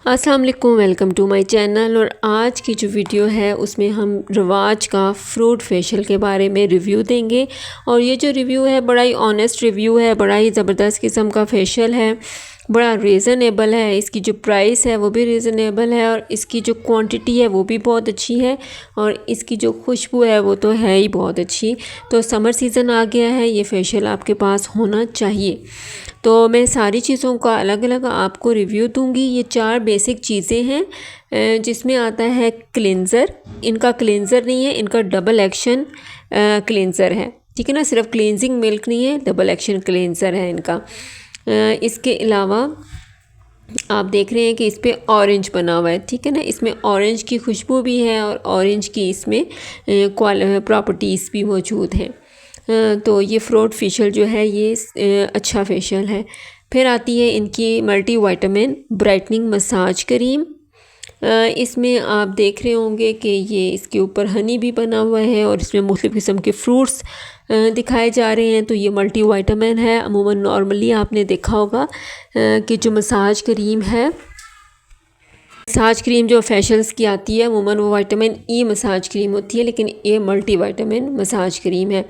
अस्सलाम वालेकुम, welcome to my channel. और आज की जो वीडियो है उसमें हम रवाज का फ्रूट फेशियल के बारे में रिव्यू देंगे। और ये जो रिव्यू है बड़ा ही ऑनेस्ट रिव्यू है, बड़ा ही ज़बरदस्त किस्म का फेशियल है, बड़ा रीज़नेबल है। इसकी जो प्राइस है वो भी रीज़नेबल है और इसकी जो क्वांटिटी है वो भी बहुत अच्छी है और इसकी जो खुशबू है वो तो है ही बहुत अच्छी। तो समर सीज़न आ गया है, ये फेशियल आपके पास होना चाहिए। तो मैं सारी चीज़ों का अलग अलग आपको रिव्यू दूंगी। ये 4 बेसिक चीज़ें हैं जिसमें आता है क्लेंज़र। इनका क्लेंज़र नहीं है, इनका डबल एक्शन क्लेंज़र है, ठीक है ना। सिर्फ क्लेंजिंग मिल्क नहीं है, डबल एक्शन क्लेंज़र है इनका। इसके अलावा आप देख रहे हैं कि इस पर ऑरेंज बना हुआ है, ठीक है ना। इसमें ऑरेंज की खुशबू भी है और ऑरेंज की इसमें प्रॉपर्टीज़ भी मौजूद हैं। तो ये फ्रूट फेशियल जो है ये अच्छा फेशियल है। फिर आती है इनकी multi vitamin brightening massage cream. इसमें आप देख रहे होंगे कि ये इसके ऊपर हनी भी बना हुआ है और इसमें मुख्तलिफ़ किस्म के फ्रूट्स दिखाए जा रहे हैं। तो ये मल्टी विटामिन है। अमूमन नॉर्मली आपने देखा होगा कि जो मसाज क्रीम है, मसाज क्रीम जो फेशियल्स की आती है अमूमन वो विटामिन ई मसाज क्रीम होती है, लेकिन ये मल्टी विटामिन मसाज क्रीम है।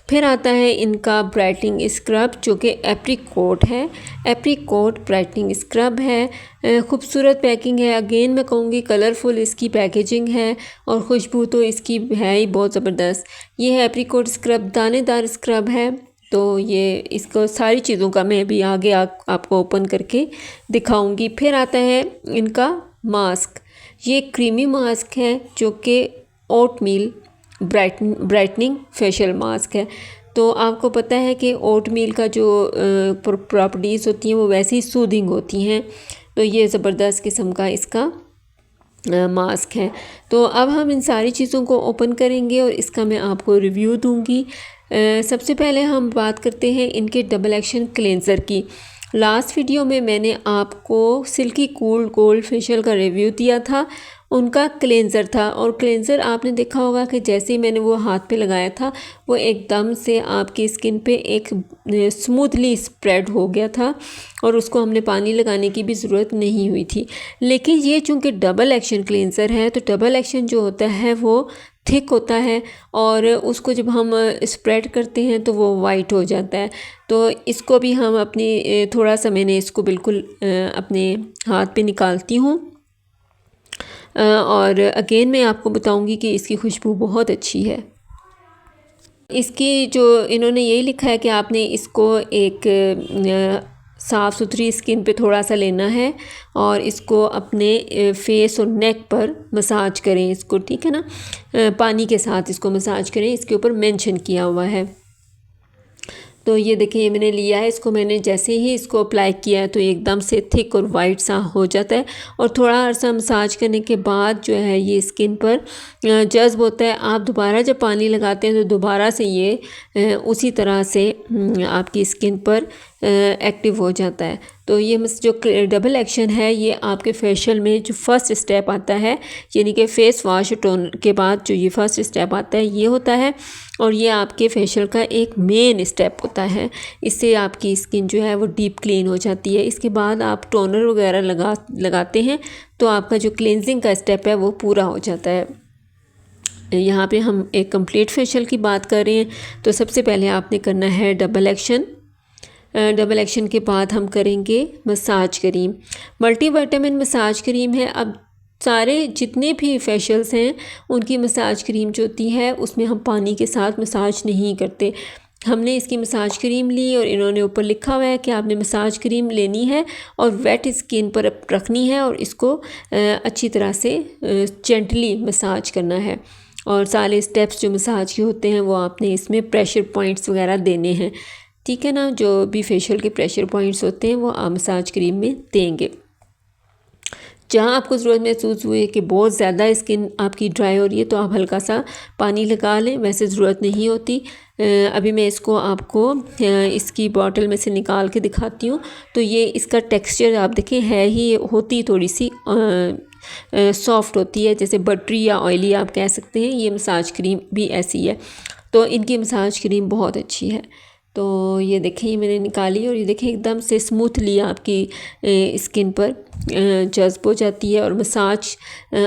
फिर आता है इनका ब्राइटनिंग स्क्रब जो कि एप्रीकोट है। एप्रीकोट ब्राइटनिंग स्क्रब है। खूबसूरत पैकिंग है। अगेन मैं कहूँगी कलरफुल इसकी पैकेजिंग है और खुशबू तो इसकी है ही बहुत ज़बरदस्त। ये है एप्रीकोट स्क्रब, दानेदार स्क्रब है। तो ये इसको सारी चीज़ों का मैं भी आगे आपको ओपन करके दिखाऊंगी। फिर आता है इनका मास्क। ये क्रीमी मास्क है जो कि ओटमील ब्राइटनिंग फेशियल मास्क है। तो आपको पता है कि ओटमील का जो प्रॉपर्टीज़ होती हैं वो वैसे ही सूदिंग होती हैं। तो ये ज़बरदस्त किस्म का इसका मास्क है। तो अब हम इन सारी चीज़ों को ओपन करेंगे और इसका मैं आपको रिव्यू दूंगी। सबसे पहले हम बात करते हैं इनके डबल एक्शन क्लेंज़र की। लास्ट वीडियो में मैंने आपको सिल्की कूल गोल्ड फेशियल का रिव्यू दिया था, उनका क्लेंज़र था। और क्लेंज़र आपने देखा होगा कि जैसे ही मैंने वो हाथ पे लगाया था वो एकदम से आपकी स्किन पे एक स्मूथली स्प्रेड हो गया था और उसको हमने पानी लगाने की भी ज़रूरत नहीं हुई थी। लेकिन ये चूँकि डबल एक्शन क्लेंज़र है तो डबल एक्शन जो होता है वो थिक होता है और उसको जब हम स्प्रेड करते हैं तो वो वाइट हो जाता है। तो इसको भी हम अपनी थोड़ा सा मैंने इसको बिल्कुल अपने हाथ पे निकालती हूँ और अगेन मैं आपको बताऊंगी कि इसकी खुशबू बहुत अच्छी है। इसकी जो इन्होंने यही लिखा है कि आपने इसको एक साफ़ सुथरी स्किन पे थोड़ा सा लेना है और इसको अपने फेस और नेक पर मसाज करें इसको, ठीक है ना। पानी के साथ इसको मसाज करें, इसके ऊपर मेंशन किया हुआ है। तो ये देखिए ये मैंने लिया है, इसको मैंने जैसे ही इसको अप्लाई किया है तो एकदम से थिक और वाइट सा हो जाता है और थोड़ा अर्सा मसाज करने के बाद जो है ये स्किन पर जज्ब होता है। आप दोबारा जब पानी लगाते हैं तो दोबारा से ये उसी तरह से आपकी स्किन पर एक्टिव हो जाता है। तो ये जो डबल एक्शन है ये आपके फेशियल में जो फर्स्ट स्टेप आता है, यानी कि फेस वॉश टोन के बाद जो ये फर्स्ट स्टेप आता है ये होता है और ये आपके फेशियल का एक मेन स्टेप होता है। इससे आपकी स्किन जो है वो डीप क्लीन हो जाती है। इसके बाद आप टोनर वगैरह लगाते हैं तो आपका जो क्लींजिंग का स्टेप है वो पूरा हो जाता है। यहाँ पे हम एक कंप्लीट फेशियल की बात कर रहे हैं। तो सबसे पहले आपने करना है डबल एक्शन। डबल एक्शन के बाद हम करेंगे massage cream. Multi vitamin massage cream है। अब सारे जितने भी फेशियल्स हैं उनकी मसाज क्रीम जो होती है उसमें हम पानी के साथ मसाज नहीं करते। हमने इसकी मसाज क्रीम ली और इन्होंने ऊपर लिखा हुआ है कि आपने मसाज क्रीम लेनी है और वेट स्किन पर रखनी है और इसको अच्छी तरह से जेंटली मसाज करना है। और सारे स्टेप्स जो मसाज के होते हैं वो आपने इसमें प्रेशर पॉइंट्स वगैरह देने हैं, ठीक है ना। जो भी फेशियल के प्रेशर पॉइंट्स होते हैं वो आप मसाज क्रीम में देंगे। जहाँ आपको ज़रूरत महसूस हुई कि बहुत ज़्यादा स्किन आपकी ड्राई हो रही है तो आप हल्का सा पानी लगा लें, वैसे ज़रूरत नहीं होती। अभी मैं इसको आपको इसकी बॉटल में से निकाल के दिखाती हूँ। तो ये इसका टेक्सचर आप देखें है ही, होती थोड़ी सी सॉफ्ट होती है, जैसे बटरी या ऑयली आप कह सकते हैं। ये मसाज क्रीम भी ऐसी है। तो इनकी मसाज क्रीम बहुत अच्छी है। तो ये देखें, ये मैंने निकाली और ये देखें एकदम से स्मूथली आपकी स्किन पर जज़्ब हो जाती है और मसाज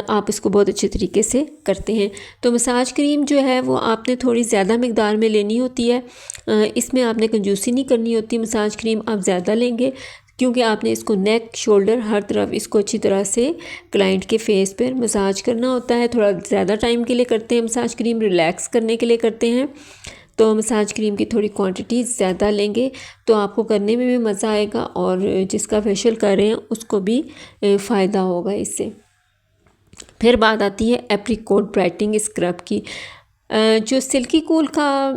आप इसको बहुत अच्छे तरीके से करते हैं। तो मसाज क्रीम जो है वो आपने थोड़ी ज़्यादा मकदार में लेनी होती है, इसमें आपने कंजूसी नहीं करनी होती। मसाज क्रीम आप ज़्यादा लेंगे क्योंकि आपने इसको नेक, शोल्डर, हर तरफ इसको अच्छी तरह से क्लाइंट के फेस पर मसाज करना होता है। थोड़ा ज़्यादा टाइम के लिए करते हैं मसाज क्रीम, रिलैक्स करने के लिए करते हैं। तो मसाज क्रीम की थोड़ी क्वांटिटी ज़्यादा लेंगे तो आपको करने में भी मज़ा आएगा और जिसका फेशियल कर रहे हैं उसको भी फ़ायदा होगा इससे। फिर बात आती है एप्रिकॉट ब्राइटनिंग स्क्रब की। जो सिल्की कूल का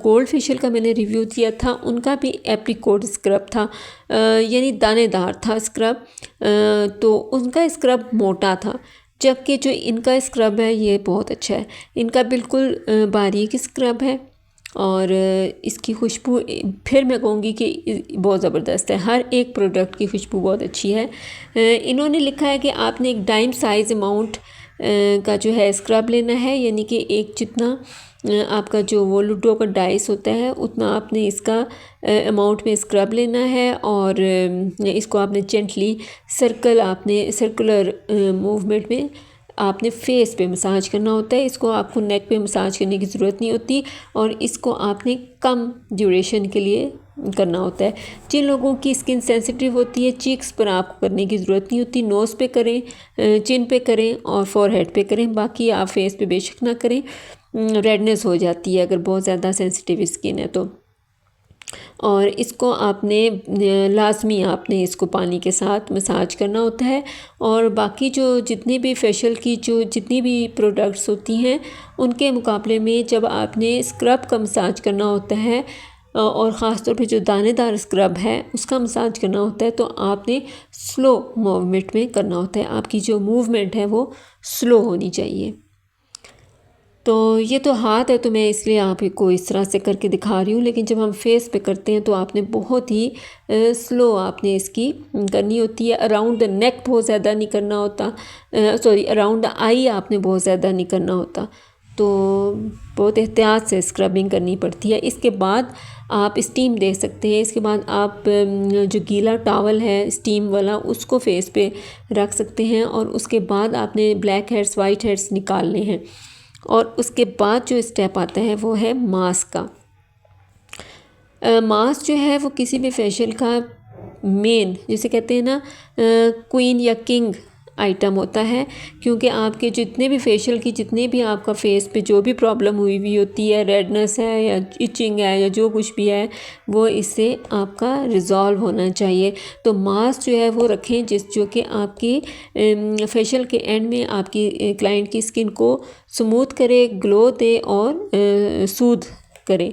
गोल्ड फेशियल का मैंने रिव्यू दिया था, उनका भी एप्रिकॉट स्क्रब था, यानी दानेदार था स्क्रब, तो उनका स्क्रब मोटा था, जबकि जो इनका स्क्रब है ये बहुत अच्छा है। इनका बिल्कुल बारीक स्क्रब है और इसकी खुशबू फिर मैं कहूँगी कि बहुत ज़बरदस्त है। हर एक प्रोडक्ट की खुशबू बहुत अच्छी है। इन्होंने लिखा है कि आपने एक डाइम साइज़ अमाउंट का जो है स्क्रब लेना है, यानी कि एक जितना आपका जो वो लूडो का डाइस होता है उतना आपने इसका अमाउंट में स्क्रब लेना है और इसको आपने जेंटली सर्कुलर मूवमेंट में आपने फेस पे मसाज करना होता है। इसको आपको नेक पे मसाज करने की ज़रूरत नहीं होती और इसको आपने कम ड्यूरेशन के लिए करना होता है। जिन लोगों की स्किन सेंसिटिव होती है, चीक्स पर आपको करने की ज़रूरत नहीं होती, नोज़ पे करें, चिन पे करें और फोरहेड पे करें, बाकी आप फेस पे बेशक ना करें, रेडनेस हो जाती है अगर बहुत ज़्यादा सेंसिटिव स्किन है तो। और इसको आपने लाजमी आपने इसको पानी के साथ मसाज करना होता है। और बाकी जो जितनी भी फेशियल की जो जितनी भी प्रोडक्ट्स होती हैं उनके मुकाबले में जब आपने स्क्रब का मसाज करना होता है और ख़ास तौर पे जो दानेदार स्क्रब है उसका मसाज करना होता है, तो आपने स्लो मूवमेंट में करना होता है। आपकी जो मूवमेंट है वो स्लो होनी चाहिए। तो ये तो हाथ है तो मैं इसलिए आपको इस तरह से करके दिखा रही हूँ, लेकिन जब हम फेस पे करते हैं तो आपने बहुत ही स्लो आपने इसकी करनी होती है। अराउंड द नेक बहुत ज़्यादा नहीं करना होता, अराउंड द आई आपने बहुत ज़्यादा नहीं करना होता, तो बहुत एहतियात से स्क्रबिंग करनी पड़ती है। इसके बाद आप स्टीम दे सकते हैं। इसके बाद आप जो गीला टॉवल है स्टीम वाला उसको फेस पे रख सकते हैं और उसके बाद आपने ब्लैक हेड्स, वाइट हेड्स निकालने हैं और उसके बाद जो स्टेप आता है वो है मास्क का। मास्क जो है वो किसी भी फेशियल का मेन, जिसे कहते हैं ना क्वीन या किंग आइटम होता है, क्योंकि आपके जितने भी फेशियल की जितने भी आपका फेस पे जो भी प्रॉब्लम हुई होती है, रेडनेस है या इचिंग है या जो कुछ भी है, वो इससे आपका रिज़ॉल्व होना चाहिए। तो मास्क जो है वो रखें जो कि आपकी फेशियल के एंड में आपकी क्लाइंट की स्किन को स्मूथ करे, ग्लो दे और सूद करें।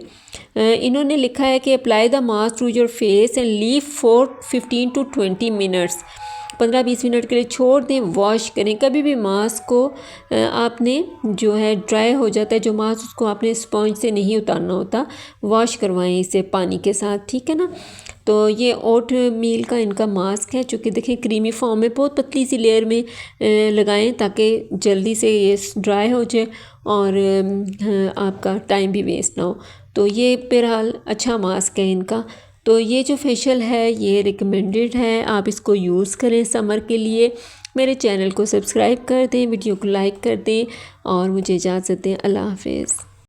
इन्होंने लिखा है कि apply the mask to your face and leave for 15 to 20 minutes, 15-20 minute के लिए छोड़ दें, वॉश करें। कभी भी मास्क को आपने जो है ड्राई हो जाता है जो मास्क, उसको आपने स्पंज से नहीं उतारना होता, वॉश करवाएं इसे पानी के साथ, ठीक है ना। तो ये ओट मील का इनका मास्क है, जो कि देखें क्रीमी फॉर्म में, बहुत पतली सी लेयर में लगाएं ताकि जल्दी से ये ड्राई हो जाए और आपका टाइम भी वेस्ट ना हो। तो ये बहरहाल अच्छा मास्क है इनका। तो ये जो फेशियल है ये रिकमेंडेड है, आप इसको यूज़ करें समर के लिए। मेरे चैनल को सब्सक्राइब कर दें, वीडियो को लाइक कर दें और मुझे इजाज़त दें। अल्लाह हाफ़िज़।